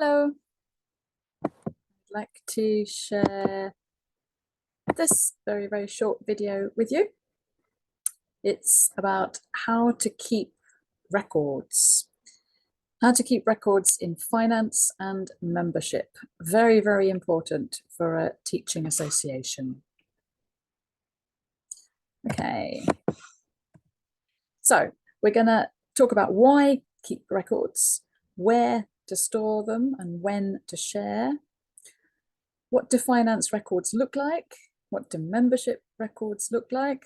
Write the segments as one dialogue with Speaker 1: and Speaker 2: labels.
Speaker 1: Hello, I'd like to share this very short video with you. It's about how to keep records. How to keep records in finance and membership. Very important for a teaching association. Okay, so we're going to talk about why keep records, where to store them and when to share. What do finance records look like? What do membership records look like?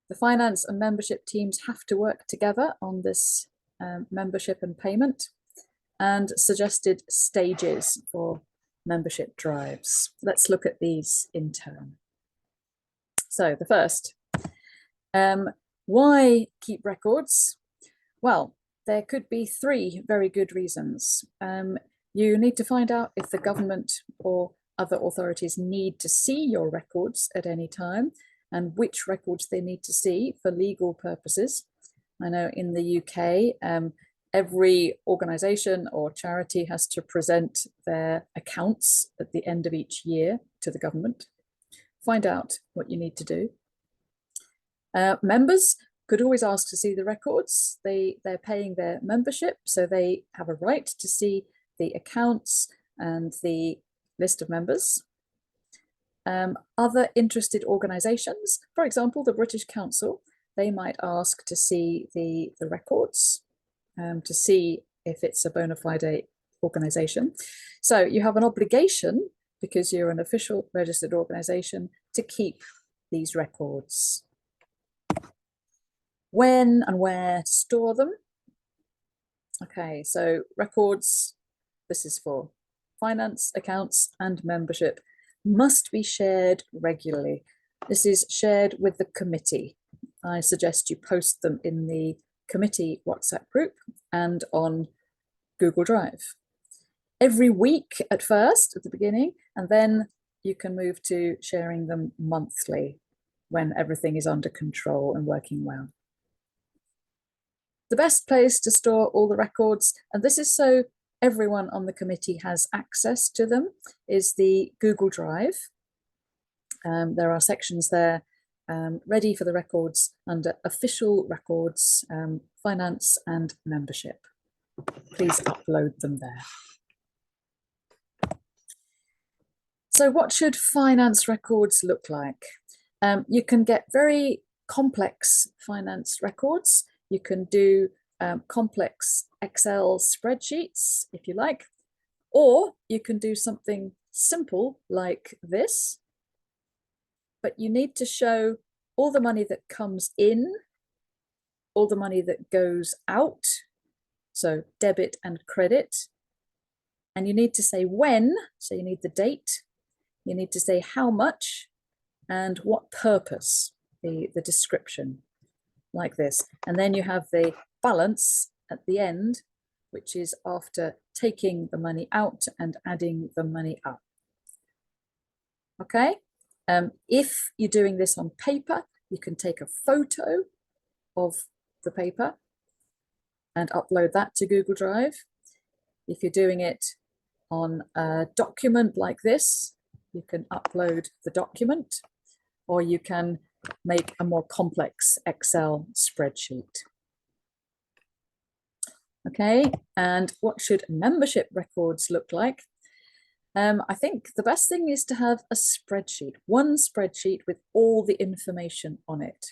Speaker 1: The finance and membership teams have to work together on this membership and payment, and suggested stages for membership drives. Let's look at these in turn. So the first, why keep records? Well, there could be three very good reasons. You need to find out if the government or other authorities need to see your records at any time and which records they need to see for legal purposes. I know in the UK, every organisation or charity has to present their accounts at the end of each year to the government. Find out what you need to do. Members could always ask to see the records. They're paying their membership, so they have a right to see the accounts and the list of members. Other interested organisations, for example, the British Council, they might ask to see the records, to see if it's a bona fide organisation. So you have an obligation, because you're an official registered organisation, to keep these records. When and where to store them. Okay, so records, this is for finance, accounts and membership, must be shared regularly. This is shared with the committee. I suggest you post them in the committee WhatsApp group and on Google Drive. Every week at first, at the beginning, and then you can move to sharing them monthly when everything is under control and working well. The best place to store all the records, and this is so everyone on the committee has access to them, is the Google Drive. There are sections there ready for the records under official records, finance and membership. Please upload them there. So what should finance records look like? You can get very complex finance records. You can do complex Excel spreadsheets, if you like, or you can do something simple like this, but you need to show all the money that comes in, all the money that goes out, so debit and credit, and you need to say when, so you need the date, you need to say how much and what purpose, the description, like this. And then you have the balance at the end, which is after taking the money out and adding the money up. Okay, if you're doing this on paper, you can take a photo of the paper and upload that to Google Drive. If you're doing it on a document like this, you can upload the document, or you can make a more complex Excel spreadsheet. Okay, and what should membership records look like? I think the best thing is to have a spreadsheet, one spreadsheet with all the information on it.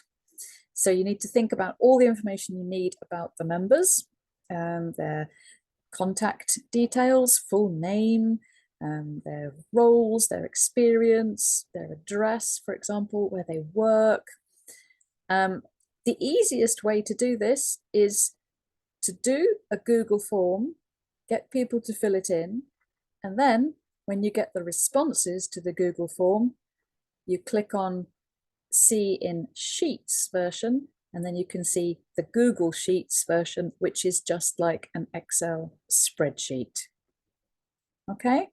Speaker 1: So you need to think about all the information you need about the members, their contact details, full name, their roles, their experience, their address, for example, where they work. The easiest way to do this is to do a Google form, get people to fill it in, and then when you get the responses to the Google form, you click on See in Sheets version, and then you can see the Google Sheets version, which is just like an Excel spreadsheet. Okay,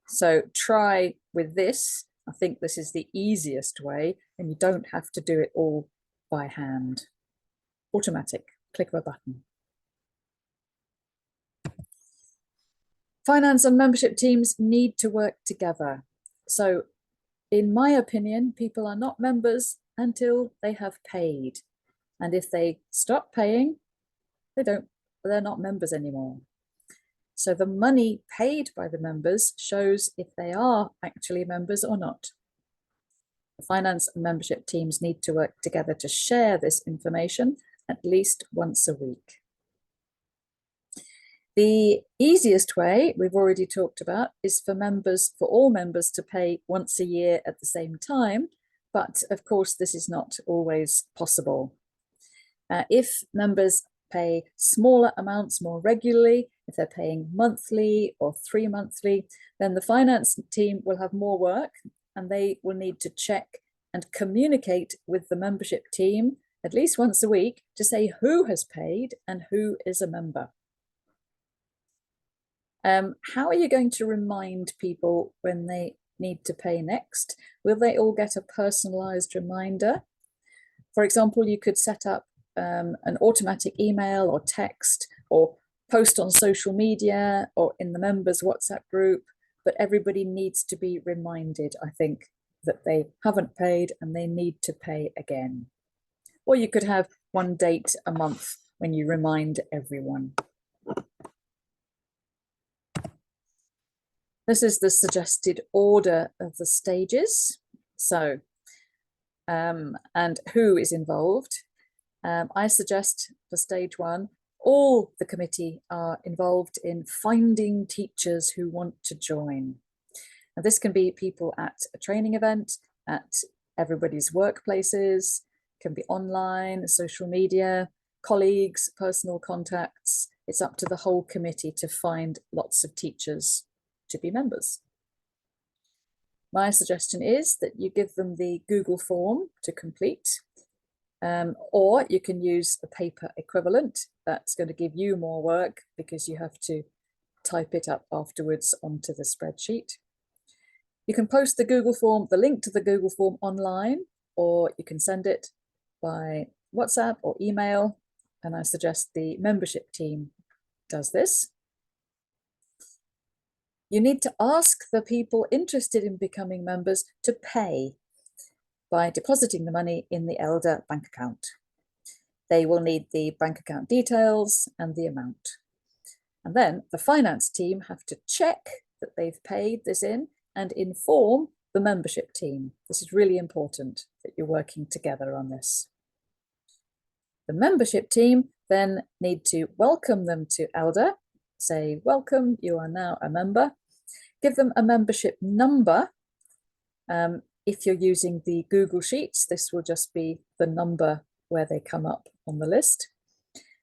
Speaker 1: so try with this. I think this is the easiest way, and you don't have to do it all by hand. Automatic, click of a button. Finance and membership teams need to work together. So in my opinion, people are not members until they have paid. And if they stop paying, they're not members anymore. So the money paid by the members shows if they are actually members or not. The finance and membership teams need to work together to share this information at least once a week. The easiest way we've already talked about is for all members to pay once a year at the same time, but of course this is not always possible. If members pay smaller amounts more regularly, if they're paying monthly or 3-monthly, then the finance team will have more work and they will need to check and communicate with the membership team at least once a week to say who has paid and who is a member. How are you going to remind people when they need to pay next? Will they all get a personalized reminder? For example, you could set up an automatic email or text or post on social media or in the members WhatsApp group, but everybody needs to be reminded, I think, that they haven't paid and they need to pay again. Or you could have one date a month when you remind everyone. This is the suggested order of the stages. So, and who is involved. I suggest for stage 1, all the committee are involved in finding teachers who want to join. And this can be people at a training event, at everybody's workplaces, can be online, social media, colleagues, personal contacts. It's up to the whole committee to find lots of teachers to be members. My suggestion is that you give them the Google form to complete, or you can use a paper equivalent. That's going to give you more work because you have to type it up afterwards onto the spreadsheet. You can post the link to the Google form online, or you can send it by WhatsApp or email, and I suggest the membership team does this. You need to ask the people interested in becoming members to pay by depositing the money in the Elder bank account. They will need the bank account details and the amount. And then the finance team have to check that they've paid this in and inform the membership team. This is really important that you're working together on this. The membership team then need to welcome them to Elder, say, welcome, you are now a member. Give them a membership number. If you're using the Google Sheets, this will just be the number where they come up on the list,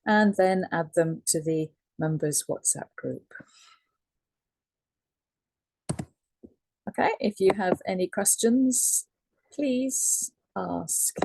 Speaker 1: and then add them to the members WhatsApp group. Okay, if you have any questions, please ask.